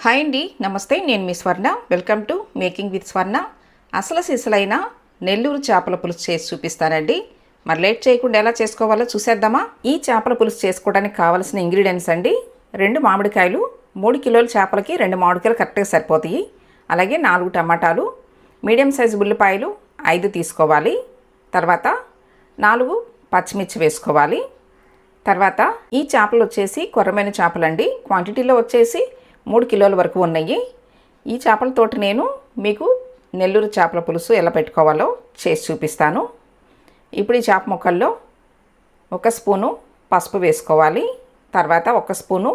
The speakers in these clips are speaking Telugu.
హాయ్ అండి, నమస్తే. నేను మీ స్వర్ణ. వెల్కమ్ టు మేకింగ్ విత్ స్వర్ణ. అసలు సిసలైన నెల్లూరు చేపల పులుసు చేసి చూపిస్తానండి. మరి లేట్ చేయకుండా ఎలా చేసుకోవాలో చూసేద్దామా? ఈ చేపల పులుసు చేసుకోవడానికి కావాల్సిన ఇంగ్రీడియంట్స్ అండి: 2 మామిడికాయలు, 3 కిలోల చేపలకి 2 మామిడికాయలు కరెక్ట్గా సరిపోతాయి. అలాగే 4 టమాటాలు, మీడియం సైజు ఉల్లిపాయలు 5 తీసుకోవాలి. తర్వాత 4 పచ్చిమిర్చి వేసుకోవాలి. తర్వాత ఈ చేపలు వచ్చేసి కొర్రమైన చేపలండి. క్వాంటిటీలో వచ్చేసి 3 కిలోల వరకు ఉన్నాయి. ఈ చేపలతోటి నేను మీకు నెల్లూరు చేపల పులుసు ఎలా పెట్టుకోవాలో చేసి చూపిస్తాను. ఇప్పుడు ఈ చేప ముక్కల్లో 1 స్పూను పసుపు వేసుకోవాలి. తర్వాత 1 స్పూను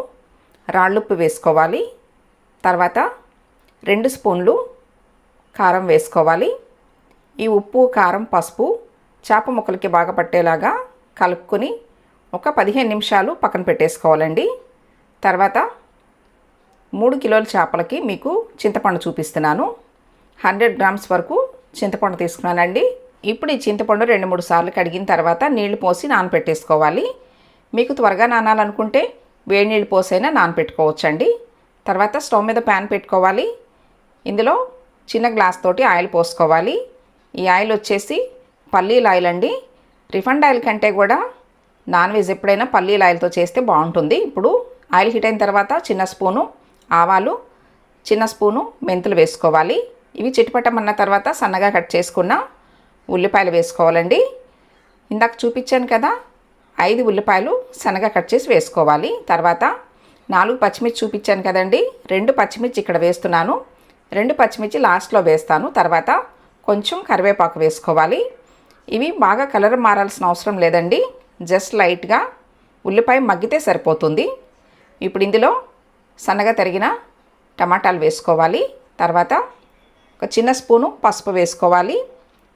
రాళ్ళుప్పు వేసుకోవాలి. తర్వాత 2 స్పూన్లు కారం వేసుకోవాలి. ఈ ఉప్పు, కారం, పసుపు చేప ముక్కలకి బాగా పట్టేలాగా కలుపుకొని ఒక 15 నిమిషాలు పక్కన పెట్టేసుకోవాలండి. తర్వాత 3 కిలోల చేపలకి మీకు చింతపండు చూపిస్తున్నాను. 100 గ్రామ్స్ వరకు చింతపండు తీసుకున్నానండి. ఇప్పుడు ఈ చింతపండు 2-3 సార్లు కడిగిన తర్వాత నీళ్లు పోసి నానపెట్టేసుకోవాలి. మీకు త్వరగా నానాలనుకుంటే వేడి నీళ్ళు పోసైనా నానపెట్టుకోవచ్చండి. తర్వాత స్టవ్ మీద ప్యాన్ పెట్టుకోవాలి. ఇందులో చిన్న గ్లాస్ తోటి ఆయిల్ పోసుకోవాలి. ఈ ఆయిల్ వచ్చేసి పల్లీల ఆయిల్ అండి. రిఫైండ్ ఆయిల్ కంటే కూడా నాన్ వెజ్ ఎప్పుడైనా పల్లీల ఆయిల్తో చేస్తే బాగుంటుంది. ఇప్పుడు ఆయిల్ హీట్ అయిన తర్వాత చిన్న స్పూను ఆవాలు, చిన్న స్పూను మెంతులు వేసుకోవాలి. ఇవి చిటపటమన్న తర్వాత సన్నగా కట్ చేసుకున్న ఉల్లిపాయలు వేసుకోవాలండి. ఇందాక చూపించాను కదా, 5 ఉల్లిపాయలు సన్నగా కట్ చేసి వేసుకోవాలి. తర్వాత 4 పచ్చిమిర్చి చూపించాను కదండి, 2 పచ్చిమిర్చి ఇక్కడ వేస్తున్నాను. 2 పచ్చిమిర్చి లాస్ట్లో వేస్తాను. తర్వాత కొంచెం కరివేపాకు వేసుకోవాలి. ఇవి బాగా కలర్ మారాల్సిన అవసరం లేదండి, జస్ట్ లైట్గా ఉల్లిపాయ మగ్గితే సరిపోతుంది. ఇప్పుడు ఇందులో సన్నగా తరిగిన టమాటాలు వేసుకోవాలి. తర్వాత ఒక చిన్న స్పూను పసుపు వేసుకోవాలి.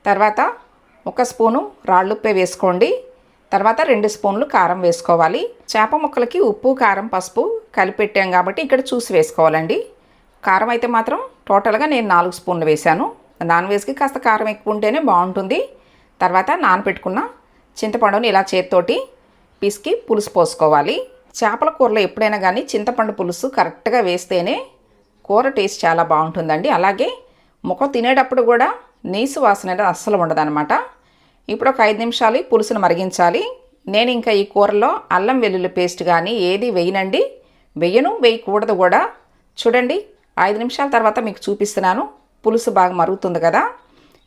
తర్వాత 1 స్పూను రాళ్ళుప్పే వేసుకోండి. తర్వాత 2 స్పూన్లు కారం వేసుకోవాలి. చేప ముక్కలకి ఉప్పు, కారం, పసుపు కలిపెట్టాం కాబట్టి ఇక్కడ చూసి వేసుకోవాలండి. కారం అయితే మాత్రం టోటల్గా నేను 4 స్పూన్లు వేశాను. నాన్ వెజ్కి కాస్త కారం ఎక్కువ ఉంటేనే బాగుంటుంది. తర్వాత నానబెట్టుకున్న చింతపండుని ఇలా చేతితోటి పిసికి పులుసు పోసుకోవాలి. చేపల కూరలో ఎప్పుడైనా కానీ చింతపండు పులుసు కరెక్ట్గా వేస్తేనే కూర టేస్ట్ చాలా బాగుంటుందండి. అలాగే ముక్క తినేటప్పుడు కూడా నీసు వాసన అనేది అస్సలు ఉండదన్నమాట. ఇప్పుడు ఒక 5 నిమిషాలు పులుసును మరిగించాలి. నేను ఇంకా ఈ కూరలో అల్లం వెల్లుల్లి పేస్ట్ కానీ ఏది వేయనండి, వేయకూడదు కూడా. చూడండి, 5 నిమిషాల తర్వాత మీకు చూపిస్తున్నాను. పులుసు బాగా మరుగుతుంది కదా.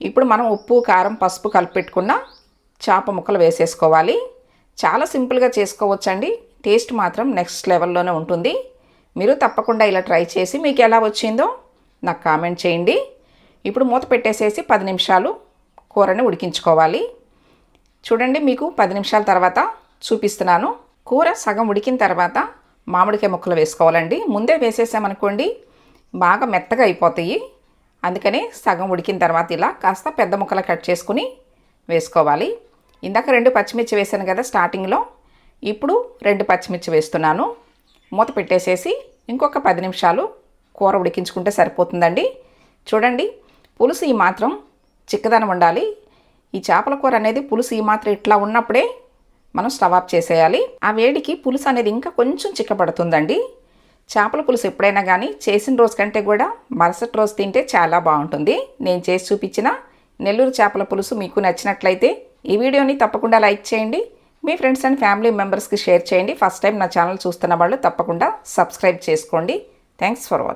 ఇప్పుడు మనం ఉప్పు, కారం, పసుపు కలిపెట్టుకున్న చేప ముక్కలు వేసేసుకోవాలి. చాలా సింపుల్గా చేసుకోవచ్చండి. టేస్ట్ మాత్రం నెక్స్ట్ లెవెల్లోనే ఉంటుంది. మీరు తప్పకుండా ఇలా ట్రై చేసి మీకు ఎలా వచ్చిందో నాకు కామెంట్ చేయండి. ఇప్పుడు మూత పెట్టేసేసి 10 నిమిషాలు కూరని ఉడికించుకోవాలి. చూడండి, మీకు 10 నిమిషాల తర్వాత చూపిస్తున్నాను. కూర సగం ఉడికిన తర్వాత మామిడికాయ ముక్కలు వేసుకోవాలండి. ముందే వేసేసామనుకోండి బాగా మెత్తగా అయిపోతాయి. అందుకని సగం ఉడికిన తర్వాత ఇలా కాస్త పెద్ద ముక్కలు కట్ చేసుకుని వేసుకోవాలి. ఇందాక 2 పచ్చిమిర్చి వేసాను కదా స్టార్టింగ్లో, ఇప్పుడు 2 పచ్చిమిర్చి వేస్తున్నాను. మూత పెట్టేసేసి ఇంకొక 10 నిమిషాలు కూర ఉడికించుకుంటే సరిపోతుందండి. చూడండి, పులుసు ఈ మాత్రం చిక్కదనం ఉండాలి. ఈ చేపల కూర అనేది పులుసు ఈ మాత్రం ఇట్లా ఉన్నప్పుడే మనం స్టవ్ ఆఫ్ చేసేయాలి. ఆ వేడికి పులుసు అనేది ఇంకా కొంచెం చిక్కబడుతుందండి. చేపల పులుసు ఎప్పుడైనా కానీ చేసిన రోజు కంటే కూడా మరుసటి రోజు తింటే చాలా బాగుంటుంది. నేను చేసి చూపించిన నెల్లూరు చేపల పులుసు మీకు నచ్చినట్లయితే ఈ వీడియోని తప్పకుండా లైక్ చేయండి. మీ ఫ్రెండ్స్ అండ్ ఫ్యామిలీ మెంబర్స్కి షేర్ చేయండి. ఫస్ట్ టైం నా ఛానల్ చూస్తున్న వాళ్ళు తప్పకుండా సబ్స్క్రైబ్ చేసుకోండి. Thanks for watching.